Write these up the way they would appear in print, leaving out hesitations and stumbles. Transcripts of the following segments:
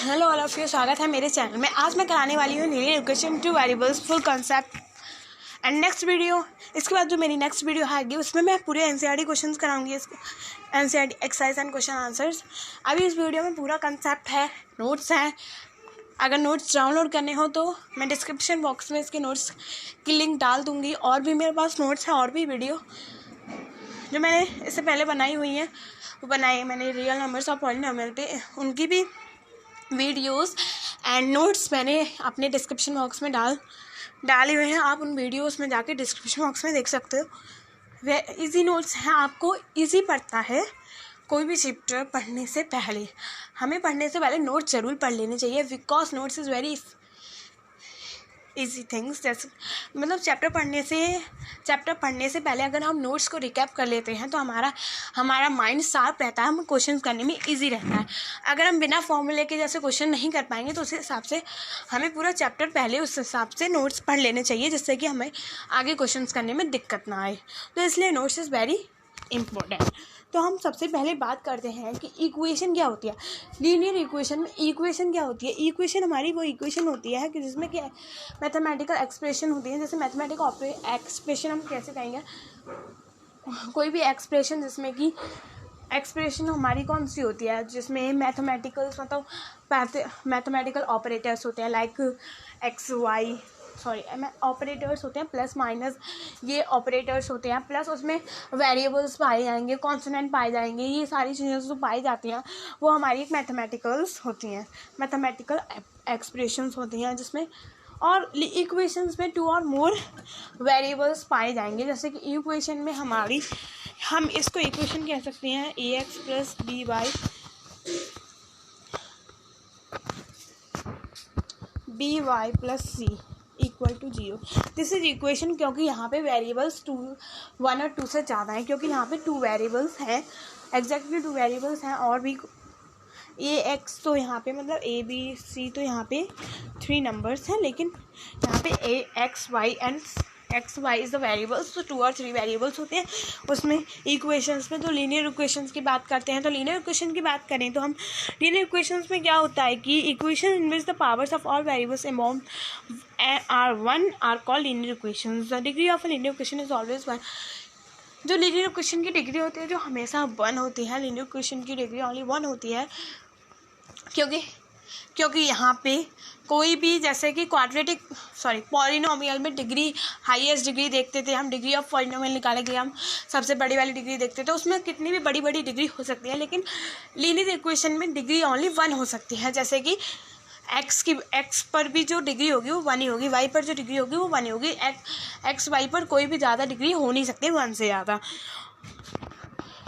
Hello all of you, स्वागत है मेरे चैनल में। आज मैं कराने वाली हूँ linear equation two variables full concept and next video. इसके बाद जो मेरी नेक्स्ट वीडियो आएगी उसमें मैं पूरे एनसीईआरटी क्वेश्चंस कराऊंगी, NCERT exercise and question answers. अभी इस वीडियो में पूरा कंसेप्ट है, नोट्स हैं। अगर नोट्स डाउनलोड करने हो तो मैं डिस्क्रिप्शन बॉक्स में इसके नोट्स की लिंक डाल दूँगी। और भी मेरे पास नोट्स हैं और भी वीडियो जो मैंने इससे पहले बनाई हुई हैं, वो बनाई मैंने रियल नंबर्स और पॉलिनोमियल पे, उनकी भी वीडियोस एंड नोट्स मैंने अपने डिस्क्रिप्शन बॉक्स में डाले हुए हैं। आप उन वीडियोस में जाके डिस्क्रिप्शन बॉक्स में देख सकते हो। वे इजी नोट्स हैं, आपको इजी पड़ता है। कोई भी चैप्टर पढ़ने से पहले हमें नोट्स ज़रूर पढ़ लेने चाहिए, because notes is very easy things. जैसे मतलब चैप्टर पढ़ने से पहले अगर हम नोट्स को रिकैप कर लेते हैं तो हमारा माइंड शार्प रहता है, हम क्वेश्चन करने में इजी रहता है। अगर हम बिना फॉर्मूले के जैसे क्वेश्चन नहीं कर पाएंगे तो उस हिसाब से हमें पूरा चैप्टर पहले उस हिसाब से नोट्स पढ़ लेने चाहिए, जिससे कि हमें आगे क्वेश्चन करने में दिक्कत ना आए। तो इसलिए नोट्स इज़ वेरी इम्पोर्टेंट। तो हम सबसे पहले बात करते हैं कि इक्वेशन क्या होती है। लीनियर इक्वेशन में इक्वेशन क्या होती है। इक्वेशन हमारी वो इक्वेशन होती है कि जिसमें क्या मैथमेटिकल एक्सप्रेशन होती है। जैसे मैथमेटिकल एक्सप्रेशन हम कैसे कहेंगे, कोई भी एक्सप्रेशन जिसमें कि एक्सप्रेशन हमारी कौन सी होती है, जिसमें मैथमेटिकल ऑपरेटर्स होते हैं, लाइक एक्स वाई ऑपरेटर्स होते हैं, प्लस माइनस ये ऑपरेटर्स होते हैं, प्लस उसमें वेरिएबल्स पाए जाएंगे, कॉन्सोनेंट पाए जाएंगे। ये सारी चीज़ें जो पाई जाती हैं वो हमारी एक मैथमेटिकल्स होती हैं, मैथमेटिकल एक्सप्रेशंस होती हैं जिसमें। और इक्वेशंस में 2 और मोर वेरिएबल्स पाए जाएंगे। जैसे कि इक्वेशन में हम इसको इक्वेशन कह सकते हैं ax plus by plus c equal to 0। This is equation, क्योंकि यहाँ पे वेरिएबल्स 1 और 2 से ज़्यादा हैं, क्योंकि यहाँ पे 2 वेरिएबल्स हैं, एग्जैक्टली 2 वेरिएबल्स हैं। और भी ax तो यहाँ पे मतलब a b c तो यहाँ पे 3 नंबर्स हैं, लेकिन यहाँ पे ax y and x y is the variables, तो 2 और 3 वेरिएबल्स होते हैं उसमें इक्वेशंस में। तो लीनियर इक्वेशंस की बात करते हैं। तो लीनियर इक्वेशन की बात करें तो हम लीनियर इक्वेशंस में क्या होता है कि equation in which the powers of all variables amount are 1 are called linear equations. The degree of a linear equation is always 1। जो लीनियर इक्वेशन की डिग्री होती है जो हमेशा 1 होती है, लीनियर इक्वेशन की डिग्री ओनली 1 होती है, क्योंकि यहाँ पे कोई भी जैसे कि पॉलिनोमियल में डिग्री, हाईएस्ट डिग्री देखते थे हम, डिग्री ऑफ पॉलिनोमियल निकाले के हम सबसे बड़ी वाली डिग्री देखते थे। उसमें कितनी भी बड़ी बड़ी डिग्री हो सकती है, लेकिन लीनियर इक्वेशन में डिग्री ओनली 1 हो सकती है। जैसे कि एक्स पर भी जो डिग्री होगी वो 1 ही होगी, वाई पर जो डिग्री होगी वो 1 ही होगी। एक्स वाई पर कोई भी ज़्यादा डिग्री हो नहीं सकती 1 से ज़्यादा।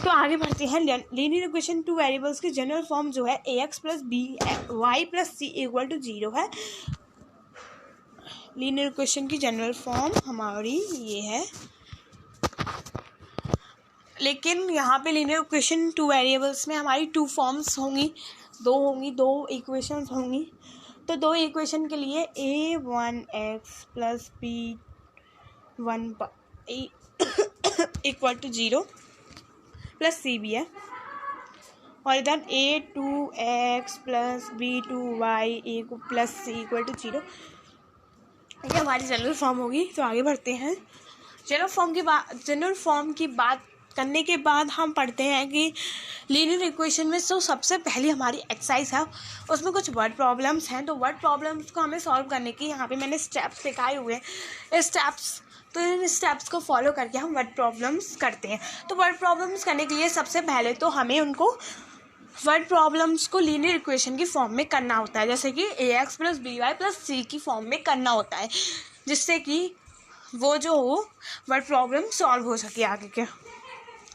तो आगे बढ़ते हैं। लीनियर इक्वेशन 2 वेरिएबल्स की जनरल फॉर्म जो है ax plus B Y plus C equal to 0 है। लीनियर इक्वेशन की जनरल फॉर्म हमारी ये है, लेकिन यहाँ पे लीनियर इक्वेशन 2 वेरिएबल्स में हमारी 2 फॉर्म्स होंगी, 2 इक्वेशंस होंगी। तो 2 इक्वेशन के लिए a1x plus b1 equal to 0 plus C भी है, और इधर a2x plus b2y plus C equal to 0। ये हमारी जनरल फॉर्म होगी। तो आगे बढ़ते हैं। जनरल फॉर्म की बात करने के बाद हम पढ़ते हैं कि लीनियर इक्वेशन में सबसे पहली हमारी एक्सरसाइज है, उसमें कुछ वर्ड प्रॉब्लम्स हैं। तो वर्ड प्रॉब्लम्स को हमें सॉल्व करने की यहाँ पे मैंने स्टेप्स दिखाए हुए हैं। इन स्टेप्स को फॉलो करके हम वर्ड प्रॉब्लम्स करते हैं। तो वर्ड प्रॉब्लम्स करने के लिए सबसे पहले तो हमें उनको वर्ड प्रॉब्लम्स को लीनियर इक्वेशन की फॉर्म में करना होता है, जैसे कि ax प्लस by प्लस सी की फॉर्म में करना होता है, जिससे कि वो जो वर्ड प्रॉब्लम सॉल्व हो सके आगे के।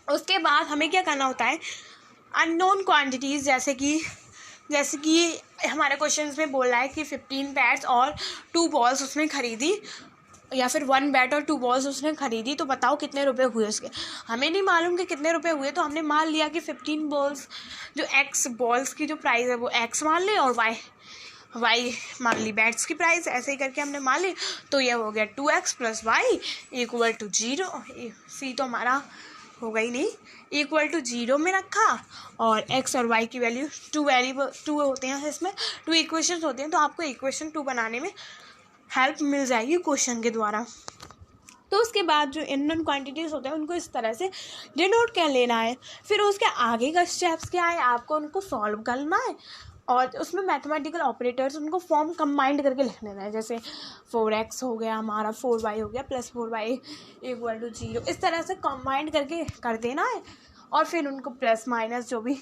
उसके बाद हमें क्या करना होता है, अननोन क्वांटिटीज़, जैसे कि हमारे क्वेश्चन में बोल रहा है कि 15 बैट्स और 2 बॉल्स उसने खरीदी, या फिर 1 बैट और 2 बॉल्स उसने खरीदी, तो बताओ कितने रुपए हुए उसके। हमें नहीं मालूम कि कितने रुपए हुए, तो हमने मान लिया कि 15 बॉल्स जो एक्स बॉल्स की जो प्राइस है वो एक्स मान ली, और वाई मान ली बैट्स की प्राइस, ऐसे ही करके हमने मान ली। तो ये हो गया 2x plus Y equal to 0। C तो हमारा होगा ही नहीं, इक्वल टू 0 में रखा और x और y की वैल्यू 2 होते हैं इसमें, 2 इक्वेशंस होते हैं, तो आपको इक्वेशन 2 बनाने में हेल्प मिल जाएगी क्वेश्चन के द्वारा। तो उसके बाद जो इननोन क्वांटिटीज़ होते हैं उनको इस तरह से डिनोट कर लेना है। फिर उसके आगे का स्टेप्स क्या है, आपको उनको सॉल्व करना है और उसमें मैथमेटिकल ऑपरेटर्स उनको फॉर्म कंबाइंड करके लिख लेना है। जैसे 4x हो गया हमारा, 4y हो गया, प्लस 4y इक्वल टू 0, इस तरह से कंबाइंड करके कर देना है। और फिर उनको प्लस माइनस जो भी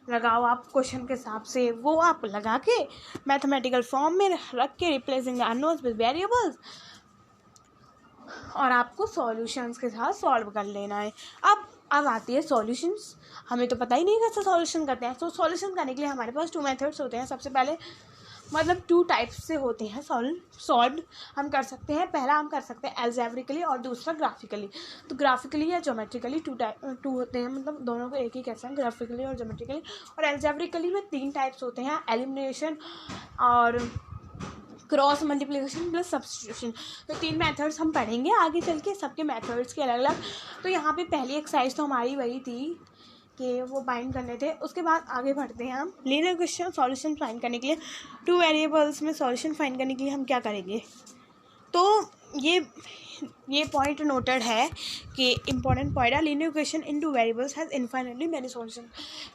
लगाओ आप क्वेश्चन के हिसाब से वो आप लगा के मैथमेटिकल फॉर्म में रख के replacing the unknowns with variables, और आपको सॉल्यूशंस के साथ सॉल्व कर लेना है। अब आती है सॉल्यूशंस। हमें तो पता ही नहीं कैसे सॉल्यूशन करते हैं, तो सॉल्यूशन करने के लिए हमारे पास 2 मेथड्स होते हैं। सबसे पहले मतलब 2 टाइप्स से होते हैं सॉल्व हम कर सकते हैं। पहला हम कर सकते हैं एल्जेब्रिकली और दूसरा ग्राफिकली। तो ग्राफिकली या ज्योमेट्रिकली 2 होते हैं, मतलब दोनों को एक ही कहते हैं, ग्राफिकली और ज्योमेट्रिकली। और एल्जेब्रिकली में 3 टाइप्स होते हैं, एलिमिनेशन और क्रॉस मल्टीप्लिकेशन प्लस सब्स्टिट्यूशन। तो 3 मेथड्स हम पढ़ेंगे आगे चल के, सबके मेथड्स के अलग अलग। तो यहाँ पे पहली एक्सरसाइज तो हमारी वही थी कि वो बाइंड करने थे। उसके बाद आगे बढ़ते हैं हम लीनियर इक्वेशन सॉल्यूशन फाइंड करने के लिए। 2 वेरिएबल्स में सॉल्यूशन फाइंड करने के लिए हम क्या करेंगे, तो ये पॉइंट नोटेड है कि इंपॉर्टेंट पॉइंट है, linear equation in 2 variables has infinitely many solution.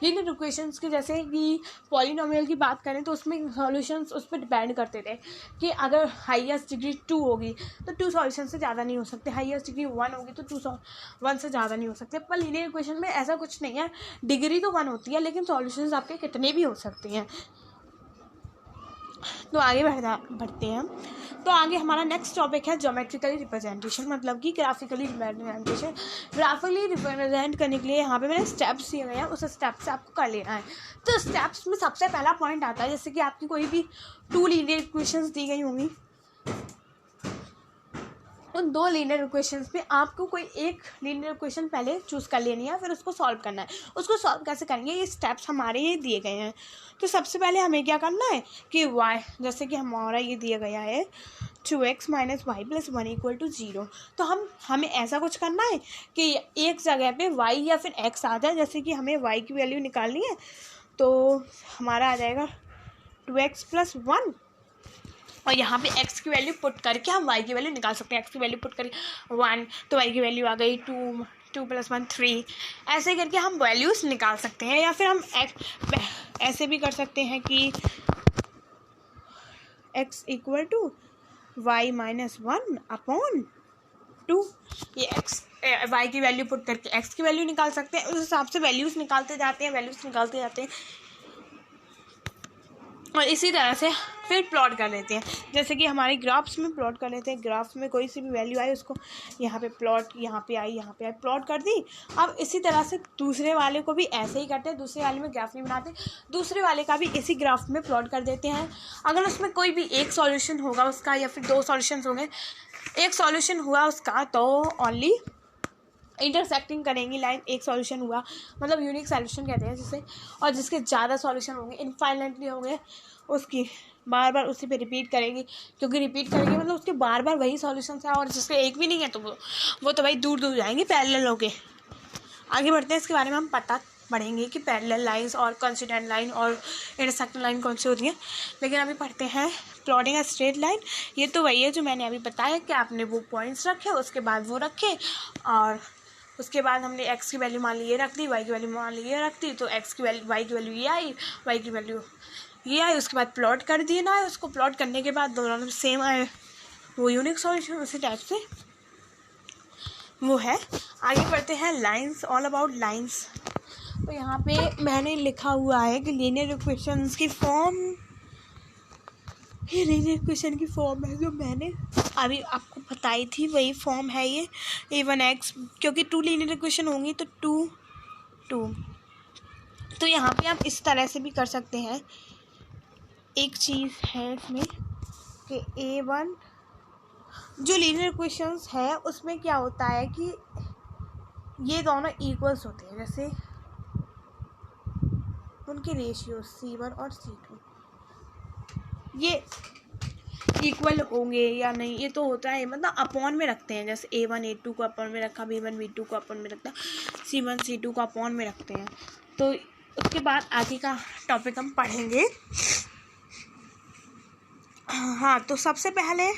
Linear equations के जैसे कि पॉलिनोमियल की बात करें तो उसमें सॉल्यूशंस उस पर डिपेंड करते थे कि अगर हाईएस्ट डिग्री 2 होगी तो 2 सॉल्यूशन से ज़्यादा नहीं हो सकते, हाईएस्ट डिग्री 1 होगी तो 1 से ज़्यादा नहीं हो सकते। पर लीनियर इक्वेशन में ऐसा कुछ नहीं है, डिग्री तो 1 होती है लेकिन सॉल्यूशंस आपके कितने भी हो सकते हैं। तो आगे बढ़ते हैं। तो आगे हमारा नेक्स्ट टॉपिक है ज्योमेट्रिकली रिप्रेजेंटेशन, मतलब कि ग्राफिकली रिप्रेजेंटेशन। ग्राफिकली रिप्रेजेंट करने के लिए यहाँ पे मैंने स्टेप्स दिए हुए हैं, उस स्टेप से आपको कर लेना है। तो स्टेप्स में सबसे पहला पॉइंट आता है, जैसे कि आपकी कोई भी 2 लीनियर इक्वेशंस दी गई होंगी, उन 2 लीनियर इक्वेशंस में आपको कोई एक लीनियर इक्वेशन पहले चूज़ कर लेनी है, फिर उसको सॉल्व करना है। उसको सॉल्व कैसे करेंगे, ये स्टेप्स हमारे ये दिए गए हैं। तो सबसे पहले हमें क्या करना है कि y, जैसे कि हमारा ये दिया गया है 2x - y + 1 = 0। तो हमें ऐसा कुछ करना है कि एक जगह पे y या फिर x आ जाए। जैसे कि हमें y की वैल्यू निकालनी है तो हमारा आ जाएगा 2x + 1, और यहाँ पे x की वैल्यू पुट करके हम y की वैल्यू निकाल सकते हैं। x की वैल्यू पुट करके 1 तो y की वैल्यू आ गई 2 + 1 3। ऐसे करके हम वैल्यूज़ निकाल सकते हैं। या फिर हम ऐसे भी कर सकते हैं कि x = y - 1/2। ये y की वैल्यू पुट करके x की वैल्यू निकाल सकते हैं। उस हिसाब से वैल्यूज़ निकालते जाते हैं और इसी तरह से फिर प्लॉट कर लेते हैं। जैसे कि हमारे ग्राफ्स में प्लॉट कर लेते हैं, ग्राफ्स में कोई सी भी वैल्यू आई उसको यहाँ पे प्लॉट, यहाँ पे आई प्लॉट कर दी। अब इसी तरह से दूसरे वाले को भी ऐसे ही करते हैं, दूसरे वाले में ग्राफ नहीं बनाते, दूसरे वाले का भी इसी ग्राफ में प्लॉट कर देते हैं। अगर उसमें कोई भी एक सॉल्यूशन होगा उसका या फिर 2 सॉल्यूशन होंगे, एक सॉल्यूशन हुआ उसका तो ओनली इंटरसेक्टिंग करेंगी लाइन, एक सॉल्यूशन हुआ मतलब यूनिक सॉल्यूशन कहते हैं जिसे। और जिसके ज़्यादा सॉल्यूशन होंगे, इनफाइनाइटली होंगे, उसकी बार बार उसी पे रिपीट करेंगी, क्योंकि रिपीट करेंगे मतलब उसके बार बार वही सॉल्यूशन है। और जिसके एक भी नहीं है तो वो तो भाई दूर दूर जाएंगे पैरेलल होके। आगे बढ़ते हैं, इसके बारे में हम पढ़ेंगे कि पैरेलल लाइंस और कोइंसिडेंट लाइन और इंटरसेक्टिंग लाइन कौन सी होती हैं। लेकिन अभी पढ़ते हैं प्लॉटिंग अ स्ट्रेट लाइन। ये तो वही है जो मैंने अभी बताया कि आपने वो पॉइंट्स रखे, उसके बाद वो रखे, और उसके बाद हमने x की वैल्यू मान ली ये रख दी, y की वैल्यू मान ली ये रख दी, तो x की वैल्यू y की वैल्यू ये आई, y की वैल्यू ये आई। उसके बाद प्लॉट कर दिए ना, उसको प्लॉट करने के बाद दोनों सेम आए, वो यूनिक सॉल्यूशन उसी टाइप से वो है। आगे बढ़ते हैं लाइंस, ऑल अबाउट लाइंस। तो यहाँ पे मैंने लिखा हुआ है कि लीनियर इक्वेशंस की फॉर्म, ये लीनियर इक्वेशन की फॉर्म है जो मैंने अभी आपको बताई थी, वही फॉर्म है ये a1x, क्योंकि 2 लीनियर इक्वेशन होंगी तो 2 2। तो यहाँ पे आप इस तरह से भी कर सकते हैं। एक चीज़ है इसमें कि a1 जो लीनियर इक्वेशंस है उसमें क्या होता है कि ये दोनों इक्वल्स होते हैं, जैसे उनके रेशियो c1 और c2 ये इक्वल होंगे या नहीं, ये तो होता है मतलब अपॉन में रखते हैं। जैसे a1 a2 को अपॉन में रखा, b1 b2 को अपॉन में रखता, C1 C2 को अपॉन में रखते हैं। तो उसके बाद आगे का टॉपिक हम पढ़ेंगे। हाँ, तो सबसे पहले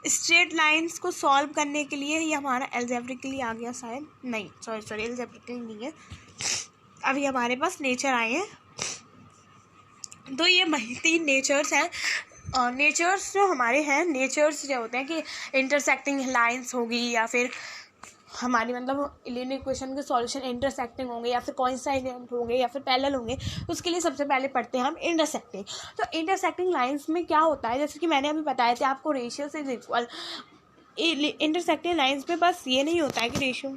स्ट्रेट लाइंस को सॉल्व करने के लिए, ये हमारा एल्जेब्रिकली आ गया शायद, नहीं सॉरी एल्जेब्रिकली नहीं है, अभी हमारे पास नेचर आए हैं। तो ये 3 नेचर्स हैं। नेचर्स जो हमारे हैं, नेचर्स जो होते हैं कि इंटरसेक्टिंग लाइंस होगी या फिर हमारी मतलब लीनियर इक्वेशन के सॉल्यूशन इंटरसेक्टिंग होंगे या फिर कोइंसाइडेंट होंगे या फिर पैरेलल होंगे। उसके लिए सबसे पहले पढ़ते हैं हम इंटरसेक्टिंग। तो इंटरसेक्टिंग लाइंस में क्या होता है, जैसे कि मैंने अभी बताया था आपको, ratio is equal. Intersecting lines में बस ये नहीं होता है कि ratio,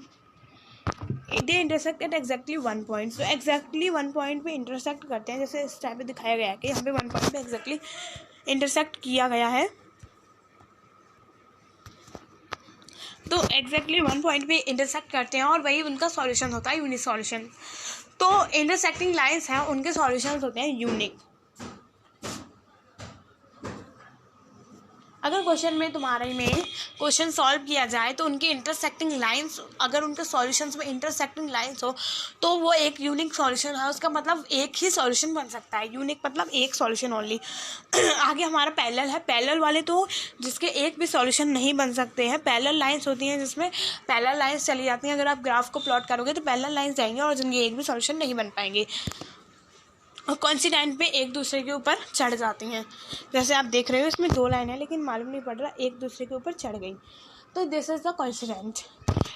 they intersect at exactly 1 point. तो एग्जैक्टली 1 पॉइंट पे इंटरसेक्ट करते हैं, जैसे इस टाइप पे दिखाया गया है कि यहाँ पे 1 पॉइंट पे एग्जैक्टली इंटरसेक्ट किया गया है। तो एग्जैक्टली 1 पॉइंट पे इंटरसेक्ट करते हैं और वही उनका सॉल्यूशन होता है, यूनिक सॉल्यूशन। तो इंटरसेक्टिंग लाइंस हैं, उनके सॉल्यूशंस होते हैं यूनिक। अगर क्वेश्चन में तुम्हारे में क्वेश्चन सॉल्व किया जाए तो उनके इंटरसेक्टिंग लाइंस, अगर उनके सॉल्यूशंस में इंटरसेक्टिंग लाइंस हो तो वो एक यूनिक सॉल्यूशन है। उसका मतलब एक ही सॉल्यूशन बन सकता है, यूनिक मतलब एक सॉल्यूशन ओनली। आगे हमारा पैरेलल है। पैरेलल वाले तो जिसके एक भी सॉल्यूशन नहीं बन सकते हैं। पैरेलल लाइंस होती हैं जिसमें पैरेलल लाइंस चली जाती हैं। अगर आप ग्राफ को प्लॉट करोगे तो पैरेलल लाइंस जाएंगे और जिनके एक भी सॉल्यूशन नहीं बन पाएंगे और कोइंसिडेंट पे एक दूसरे के ऊपर चढ़ जाती हैं। जैसे आप देख रहे हो इसमें 2 लाइन है लेकिन मालूम नहीं पड़ रहा, एक दूसरे के ऊपर चढ़ गई, तो this is the coincident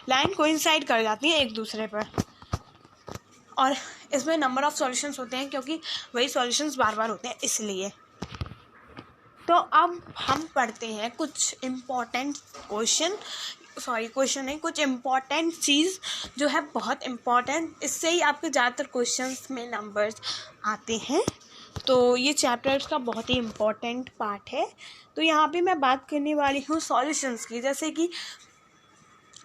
line, coincide कर जाती हैं एक दूसरे पर। और इसमें नंबर ऑफ सॉल्यूशंस होते हैं क्योंकि वही सॉल्यूशंस बार बार होते हैं इसलिए। तो अब हम पढ़ते हैं कुछ इम्पोर्टेंट क्वेश्चन नहीं, कुछ इम्पॉर्टेंट चीज़ जो है बहुत इम्पॉर्टेंट, इससे ही आपके ज़्यादातर क्वेश्चंस में नंबर्स आते हैं। तो ये चैप्टर्स का बहुत ही इम्पॉर्टेंट पार्ट है। तो यहाँ पे मैं बात करने वाली हूँ सॉल्यूशंस की। जैसे कि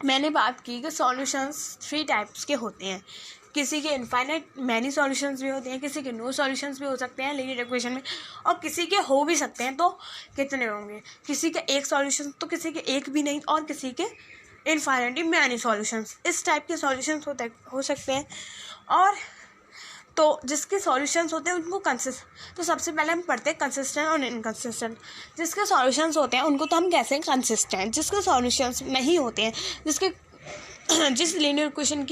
मैंने बात की कि सॉल्यूशंस 3 टाइप्स के होते हैं। किसी के इनफाइनाइट मैनी सॉल्यूशंस भी होते हैं, किसी के नो सॉल्यूशंस भी हो सकते हैं लीनियर इक्वेशन में, और किसी के हो भी सकते हैं। तो कितने होंगे? किसी के एक सॉल्यूशन तो किसी के एक भी नहीं, और किसी के इनफाइनाइटली मैनी सॉल्यूशंस। इस टाइप के सॉल्यूशंस हो सकते हैं। और तो जिसके सॉल्यूशंस होते हैं उनको तो सबसे पहले हम पढ़ते हैं कंसिस्टेंट और इनकंसिस्टेंट। जिसके सॉल्यूशंस होते हैं उनको तो हम कहते हैं कंसिस्टेंट। जिसके सॉल्यूशंस नहीं होते हैं, जिस लीनियर इक्वेशन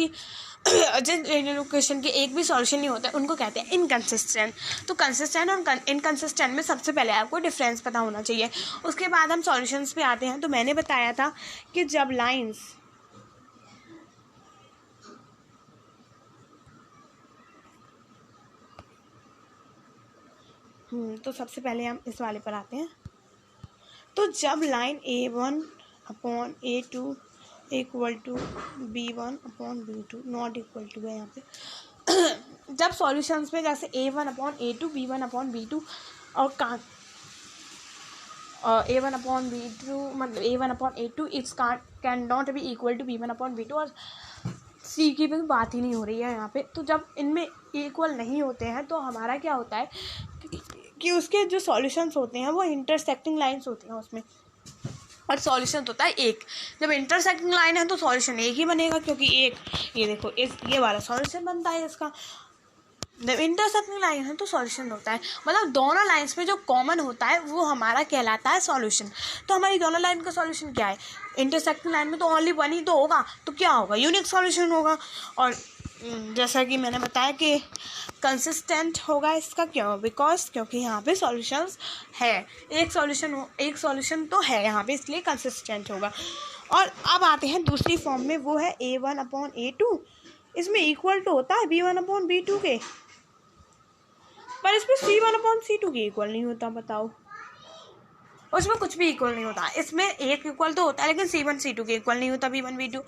के एक भी सॉल्यूशन नहीं होता है, उनको कहते हैं इनकंसिस्टेंट। तो कंसिस्टेंट और इनकंसिस्टेंट में सबसे पहले आपको डिफरेंस पता होना चाहिए। उसके बाद हम सॉल्यूशंस पे आते हैं। तो मैंने बताया था कि जब लाइंस तो सबसे पहले हम इस वाले पर आते हैं। तो जब line A1/A2 equal to B1/B2 not equal to है यहाँ पे जब सॉल्यूशंस में जैसे A1/A2 B1/B2 और A1/B2 मतलब A1/A2 it's can not be equal to B1/B2 और सी की भी बात ही नहीं हो रही है यहाँ पे। तो जब इनमें इक्वल नहीं होते हैं तो हमारा क्या होता है कि उसके जो सॉल्यूशंस होते हैं वो इंटरसेक्टिंग लाइंस होती हैं उसमें, और सॉल्यूशन होता है एक। जब इंटरसेक्टिंग लाइन है तो सॉल्यूशन एक ही बनेगा, क्योंकि एक ये देखो ये वाला सॉल्यूशन बनता है इसका। जब इंटरसेक्टिंग लाइन है तो सॉल्यूशन होता है, मतलब दोनों लाइंस में जो कॉमन होता है वो हमारा कहलाता है सॉल्यूशन। तो हमारी दोनों लाइन का सॉल्यूशन क्या है? इंटरसेक्टिंग लाइन में तो ओनली वन ही तो होगा, तो क्या होगा? यूनिक सॉल्यूशन होगा। और जैसा कि मैंने बताया कि कंसिस्टेंट होगा इसका, क्यों? क्योंकि यहाँ पे सॉल्यूशंस है, एक सॉल्यूशन तो है यहाँ पे, इसलिए कंसिस्टेंट होगा। और अब आते हैं दूसरी फॉर्म में, वो है A1/A2। इसमें इक्वल टू होता है B1/B2 के, पर इसमें C1/C2 के इक्वल नहीं होता। बताओ, उसमें कुछ भी इक्वल नहीं होता। इसमें एक इक्वल तो होता है लेकिन C1/C2 के इक्वल नहीं होता B1/B2।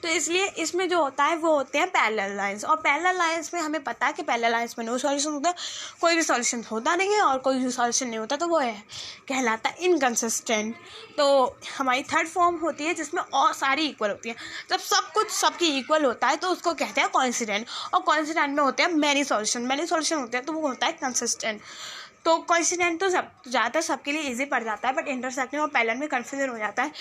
तो इसलिए इसमें जो होता है वो होते हैं पैरेलल लाइंस। और पैरेलल लाइंस में हमें पता है कि पैरेलल लाइंस में नो सॉल्यूशन होता है, कोई भी सॉल्यूशन होता नहीं है और कोई भी सॉल्यूशन नहीं होता, तो वो है कहलाता है इनकंसिस्टेंट। तो हमारी थर्ड फॉर्म होती है जिसमें और सारी इक्वल होती है। जब सब कुछ सबकी इक्वल होता है तो उसको कहते हैं कोइंसिडेंट, और कोइंसिडेंट में होते हैं मैनी सॉल्यूशन होते हैं तो वो होता है कंसिस्टेंट। तो कोइंसिडेंट तो ज़्यादातर सबके लिए इजी पड़ जाता है, बट इंटरसेक्टिंग और पैरेलल में कन्फ्यूजन हो जाता है।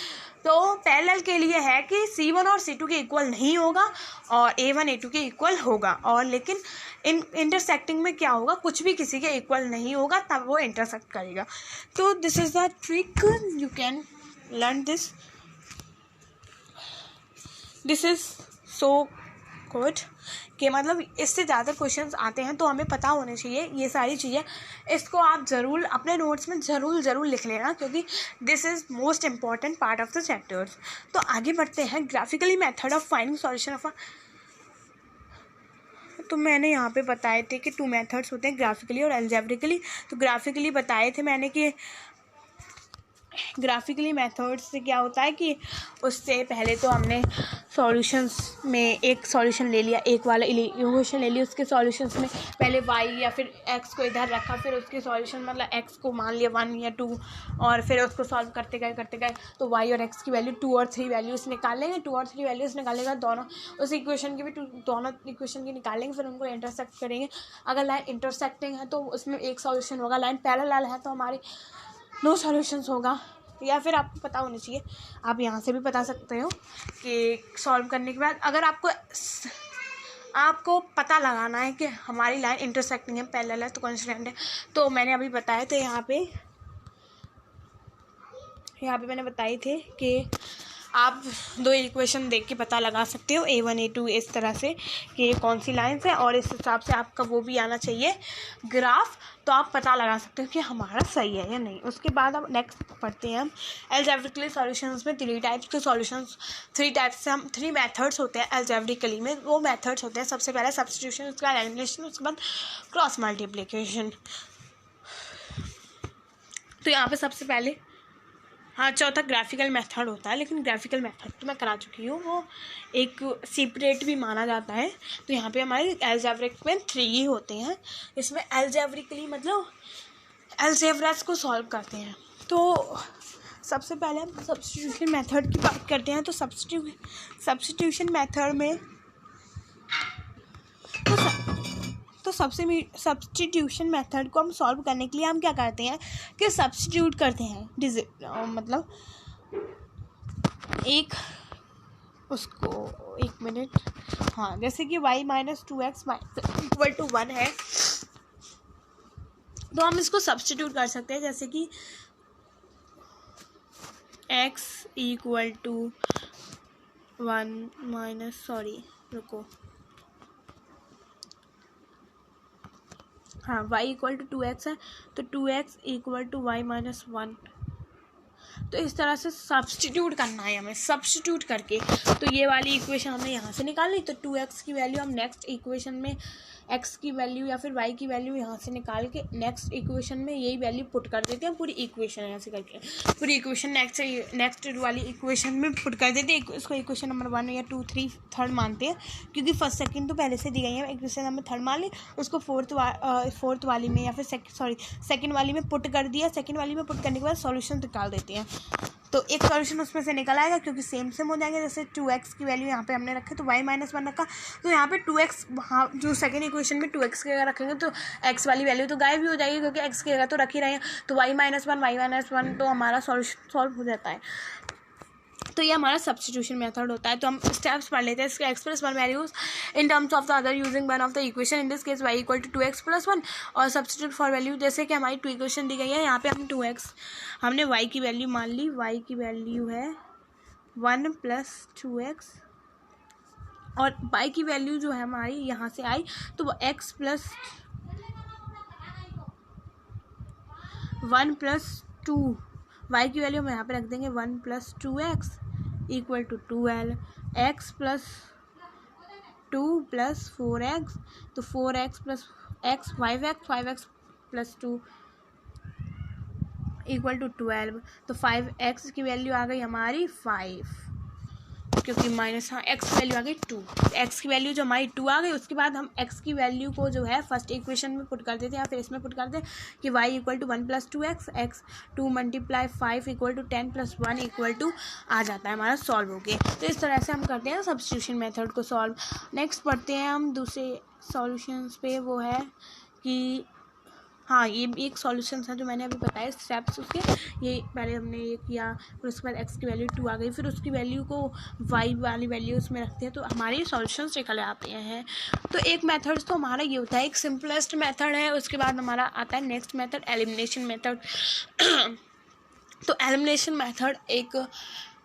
तो पैरेलल के लिए है कि C1 और C2 के इक्वल नहीं होगा और A1 A2 के इक्वल होगा, और लेकिन इंटरसेक्टिंग में क्या होगा, कुछ भी किसी के इक्वल नहीं होगा, तब वो इंटरसेक्ट करेगा। तो this is the trick, you can learn this is so good कि मतलब इससे ज़्यादा क्वेश्चंस आते हैं तो हमें पता होने चाहिए ये सारी चीज़ें। इसको आप ज़रूर अपने नोट्स में ज़रूर लिख लेना, क्योंकि this is most important part of the chapters. तो आगे बढ़ते हैं, graphically method of finding solution of तो मैंने यहाँ पे बताए थे कि 2 मेथड्स होते हैं, ग्राफिकली और अलजेब्रिकली। तो ग्राफिकली बताए थे मैंने कि ग्राफिकली मेथड से क्या होता है कि उससे पहले तो हमने सॉल्यूशंस में एक सॉल्यूशन ले लिया, एक वाला इक्वेशन ले लिया, उसके सॉल्यूशंस में पहले y या फिर x को इधर रखा, फिर उसके सॉल्यूशन मतलब x को मान लिया 1 या 2, और फिर उसको सॉल्व करते गए तो y और x की वैल्यू 2 और 3 वैल्यूज़ निकालेंगे। 2 और 3 वैल्यूज़ निकालेगा, दोनों उस इक्वेशन की भी दोनों इक्वेशन की निकालेंगे, फिर उनको इंटरसेक्ट करेंगे। अगर लाइन इंटरसेक्टिंग है तो उसमें एक सॉल्यूशन होगा, लाइन पैरेलल है तो हमारी नो सॉल्यूशंस होगा। या फिर आपको पता होना चाहिए, आप यहाँ से भी बता सकते हो कि सॉल्व करने के बाद अगर आपको पता लगाना है कि हमारी लाइन इंटरसेक्टिंग है, पैरेलल है, तो कोइंसिडेंट है। तो मैंने अभी बताया था यहाँ पे मैंने बताई थे कि आप 2 इक्वेशन देख के पता लगा सकते हो, A1 A2 इस तरह से कि कौन सी लाइन है, और इस हिसाब से आपका वो भी आना चाहिए ग्राफ, तो आप पता लगा सकते हो कि हमारा सही है या नहीं। उसके बाद अब नेक्स्ट पढ़ते हैं हम अलजेब्रिकली सॉल्यूशंस में 3 टाइप्स के सॉल्यूशंस। 3 टाइप्स से हम 3 मेथड्स होते हैं अलजेब्रिकली में। वो मेथड्स होते हैं, सबसे पहले सब्स्टिट्यूशन, उसके बाद एलिमिनेशन, उसके बाद क्रॉस मल्टीप्लिकेशन। तो यहाँ पे सबसे पहले चौथा ग्राफिकल मेथड होता है, लेकिन ग्राफिकल मेथड तो मैं करा चुकी हूँ, वो एक सेपरेट भी माना जाता है। तो यहाँ पे हमारे अलजेब्रिक में 3 ही होते हैं। इसमें अलजेब्रिकली मतलब अलजेब्रास को सॉल्व करते हैं। तो सबसे पहले हम सब्स्टिट्यूशन मेथड की बात करते हैं। तो सब्स्टिट्यूशन मेथड में सब्स्टिट्यूशन मेथड को हम सॉल्व करने के लिए हम क्या करते हैं कि सब्स्टिट्यूट करते हैं, मतलब एक मिनट, जैसे कि y - 2x = 1 है, तो हम इसको सब्स्टिट्यूट कर सकते हैं। जैसे कि x = 1 y = 2x है, तो 2x = y - 1। तो इस तरह से सब्स्टिट्यूट करना है हमें, सब्स्टिट्यूट करके। तो ये वाली इक्वेशन हमने यहाँ से निकाली, तो 2x की वैल्यू हम नेक्स्ट इक्वेशन में x की वैल्यू या फिर y की वैल्यू यहाँ से निकाल के नेक्स्ट इक्वेशन में यही वैल्यू पुट कर देते हैं। पूरी इक्वेशन ऐसे करके पूरी इक्वेशन नेक्स्ट वाली इक्वेशन में पुट कर देते हैं। इसको इक्वेशन नंबर 1 या 2 3 थर्ड मानते हैं, क्योंकि फर्स्ट सेकंड तो पहले से दी गई है। इक्वेशन नंबर 3 मान ली, उसको फोर्थ वाली में या फिर सेकंड वाली में पुट कर दिया। सेकंड वाली में पुट करने के बाद सॉल्यूशन निकाल देते हैं, तो एक सॉल्यूशन उसमें से निकल आएगा, क्योंकि सेम हो जाएंगे। जैसे 2x की वैल्यू यहाँ पे हमने रखी, तो y - 1 रखा, तो यहाँ पे 2x, जो सेकंड इक्वेशन में 2x की जगह रखेंगे तो x वाली वैल्यू तो गायब भी हो जाएगी, क्योंकि x की जगह तो रख ही रहे हैं। तो y - 1 तो हमारा सॉल्व हो जाता है। तो ये हमारा सब्स्टिट्यूशन मेथड होता है। तो हम स्टेप्स पढ़ लेते हैं। इसके express 1 values in terms of the other using one of the equation, in this case y = 2x + 1, और सब्स्टिट्यूट फॉर वैल्यू, जैसे कि हमारी 2 इक्वेशन दी गई है, यहाँ पे हम 2x, हमने y की वैल्यू मान ली, y की वैल्यू है 1 + 2x, और y की वैल्यू जो है हमारी यहाँ से आई, तो वो x + 1 + 2, y की वैल्यू हम यहाँ पे रख देंगे 1 + 2x = 12, x + 2 + 4x, तो 4x + x 5x + 2 = 12, तो 5x की वैल्यू आ गई हमारी 5, क्योंकि x की वैल्यू आ गई 2, x की वैल्यू जो हमारी 2 आ गई। उसके बाद हम x की वैल्यू को जो है फर्स्ट इक्वेशन में पुट कर देते हैं, या फिर इसमें पुट कर दें कि y = 1 + 2x, x 2 × 5 = 10 + 1 आ जाता है हमारा सॉल्व हो गया। तो इस तरह से हम करते हैं सब्स्टिट्यूशन मेथड को सॉल्व। नेक्स्ट पढ़ते हैं हम दूसरे सॉल्यूशंस पे, वो है कि हाँ, ये भी एक सॉल्यूशंस है जो मैंने अभी बताया स्टेप्स उसके। ये पहले हमने ये किया, फिर उसके बाद एक्स की वैल्यू 2 आ गई, फिर उसकी वैल्यू को वाई वाली वैल्यू उसमें रखते हैं तो हमारे सॉल्यूशंस निकल आते हैं। तो एक मेथड्स तो हमारा ये होता है, एक सिंपलेस्ट मेथड है। उसके बाद हमारा आता है नेक्स्ट मेथड, एलिमिनेशन मेथड। तो एलिमिनेशन मेथड एक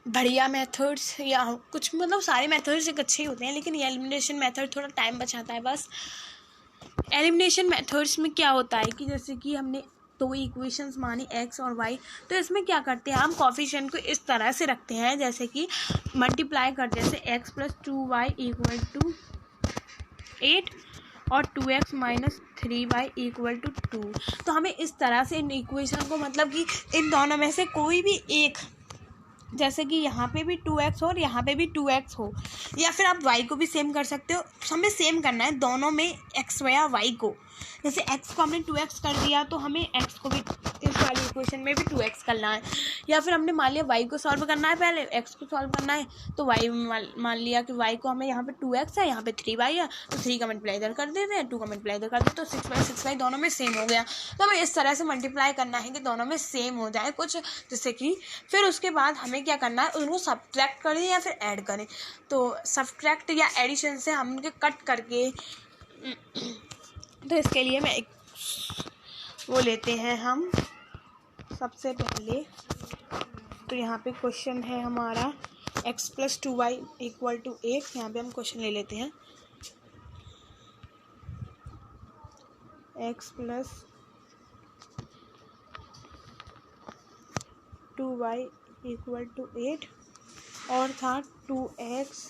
बढ़िया मेथड्स या कुछ मतलब सारे मेथड्स एक अच्छे ही होते हैं, लेकिन ये एलिमिनेशन मेथड थोड़ा टाइम बचाता है बस। एलिमिनेशन मेथड्स में क्या होता है कि जैसे कि हमने दो इक्वेशंस मानी एक्स और वाई, तो इसमें क्या करते हैं हम कोफिशिएंट को इस तरह से रखते हैं जैसे कि मल्टीप्लाई करते हैं, जैसे x plus 2y equal to 8 और 2x minus 3y equal to 2। तो हमें इस तरह से इन इक्वेशन को मतलब कि इन दोनों में से कोई भी एक, जैसे कि यहाँ पे भी 2x हो और यहाँ पे भी 2x हो, या फिर आप y को भी सेम कर सकते हो। हमें सेम करना है दोनों में x या y को। जैसे x को हमने 2x कर दिया तो हमें x को भी इस वाली इक्वेशन में भी 2x करना है। या फिर हमने मान लिया y को सॉल्व करना है, पहले x को सॉल्व करना है, तो y मान लिया कि y को हमें यहाँ पे 2x है, यहाँ पे 3y है, तो 3 का मल्टीप्लाई इधर कर देते हैं, 2 का मल्टीप्लाई इधर कर देते हैं, तो 6y दोनों में सेम हो गया। तो हमें इस तरह से मल्टीप्लाई करना है कि दोनों में सेम हो जाए कुछ, जैसे कि फिर उसके बाद हमें क्या करना है, उनको सब्ट्रैक्ट करें या फिर ऐड करें। तो सब्ट्रैक्ट या एडिशन से हम उनके कट करके, तो इसके लिए मैं एक वो लेते हैं हम सबसे पहले। तो यहाँ पे क्वेश्चन है हमारा x plus 2y equal to 8। यहाँ पे हम क्वेश्चन ले लेते हैं x plus 2y equal to 8 और था 2x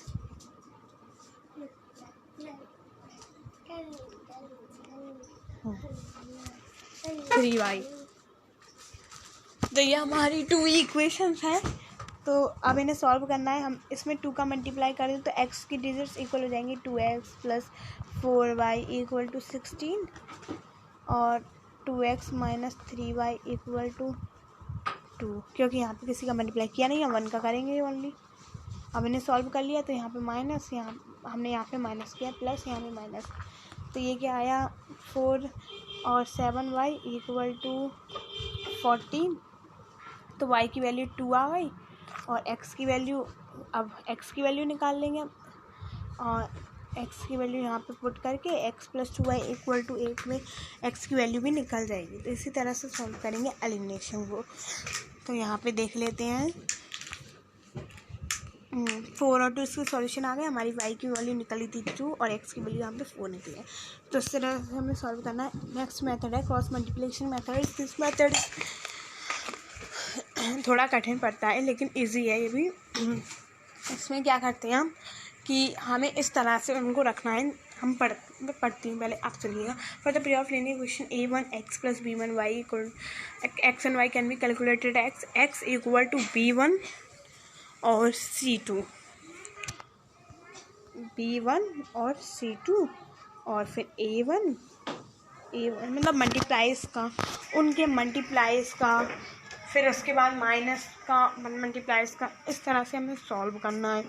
3y। तो ये हमारी 2 इक्वेशंस हैं। तो अब इन्हें सॉल्व करना है। हम इसमें 2 का मल्टीप्लाई करें तो x की डिजिट्स इक्वल हो जाएंगी 2x plus 4y equal to 16 और 2x minus 3y equal to 2, क्योंकि यहाँ पे किसी का मल्टीप्लाई किया नहीं है, 1 का करेंगे ओनली। अब इन्हें सॉल्व कर लिया तो यहाँ पे माइनस, यहाँ हमने यहाँ पे माइनस किया, प्लस यहाँ पे माइनस। तो ये क्या आया 4 और 7y इक्वल टू 14। तो y की वैल्यू 2 आ गई और x की वैल्यू, अब x की वैल्यू निकाल लेंगे और x की वैल्यू यहाँ पे पुट करके x plus 2y equal to 8 में x की वैल्यू भी निकल जाएगी। तो इसी तरह से सॉल्व करेंगे एलिमिनेशन को। तो यहाँ पे देख लेते हैं 4 और 2 इसके सॉल्यूशन आ गए। हमारी y की वैल्यू निकली थी 2 और x की वैल्यू यहाँ पे 4 निकली है। तो इस तरह से हमें सॉल्व करना है। नेक्स्ट मेथड है cross multiplication method. This method थोड़ा कठिन पड़ता है लेकिन इजी है ये भी। इसमें क्या करते हैं हम कि हमें इस तरह से उनको रखना है। मैं पढ़ती हूँ पहले, आप चलिएगा। For the pair of linear equation a1 x plus b1 y equal x and y can be calculated x equal to b1 और c2, b1 और c2 और फिर a1 मतलब मल्टीप्लाइज का, उनके मल्टीप्लाइज का, फिर उसके बाद माइनस का मल्टीप्लाइज का। इस तरह से हमें सॉल्व करना है।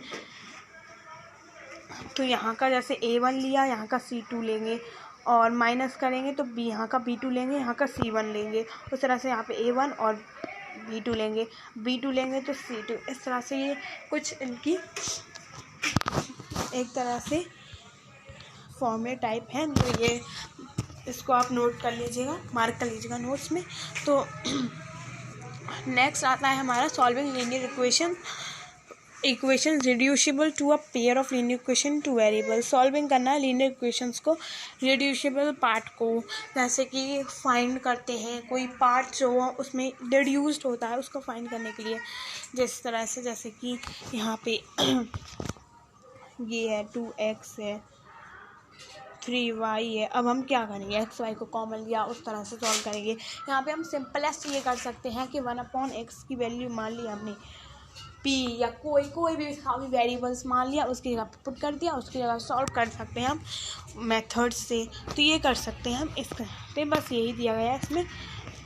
तो यहाँ का जैसे a1 लिया, यहाँ का c2 लेंगे और माइनस करेंगे तो यहाँ का b2 लेंगे, यहाँ का c1 लेंगे। उस तरह से यहाँ पे a1 और b2 लेंगे, b2 लेंगे तो c2। इस तरह से ये कुछ इनकी एक तरह से फॉर्मूले टाइप है। तो ये इसको आप नोट कर लीजिएगा, मार्क कर लीजिएगा नोट्स में। तो नेक्स्ट आता है हमारा solving linear equation reducible to a pair of linear equation two variable. Solving करना है लीनियर इक्वेशंस को, रिड्यूसिबल पार्ट को। जैसे कि फाइंड करते हैं कोई पार्ट जो उसमें रिड्यूस्ड होता है उसको फाइंड करने के लिए, जिस तरह से जैसे कि यहाँ पे ये है 2x है, 3y है। अब हम क्या करेंगे, एक्स वाई को कॉमन लिया, उस तरह से सॉल्व करेंगे। यहाँ पे हम सिंपलेस्ट ये कर सकते हैं कि 1/x की वैल्यू मान ली हमने p या कोई भी वेरिएबल्स मान लिया, उसकी जगह पुट कर दिया, उसकी जगह सॉल्व कर सकते हैं हम मेथड से। तो ये कर सकते हैं हम इसका, तो बस यही दिया गया है इसमें।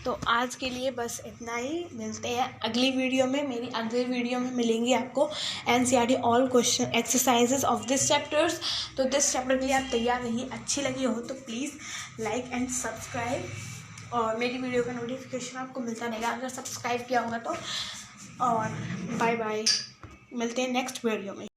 तो आज के लिए बस इतना ही। मिलते हैं अगली वीडियो में। मेरी अगली वीडियो में मिलेंगी आपको NCERT all question exercises of this chapters. तो दिस चैप्टर के लिए आप तैयार रहिए। अच्छी लगी हो तो प्लीज़ लाइक एंड सब्सक्राइब और मेरी वीडियो का नोटिफिकेशन आपको मिलता रहेगा अगर सब्सक्राइब किया होगा तो। और बाय बाय, मिलते हैं नेक्स्ट वीडियो में।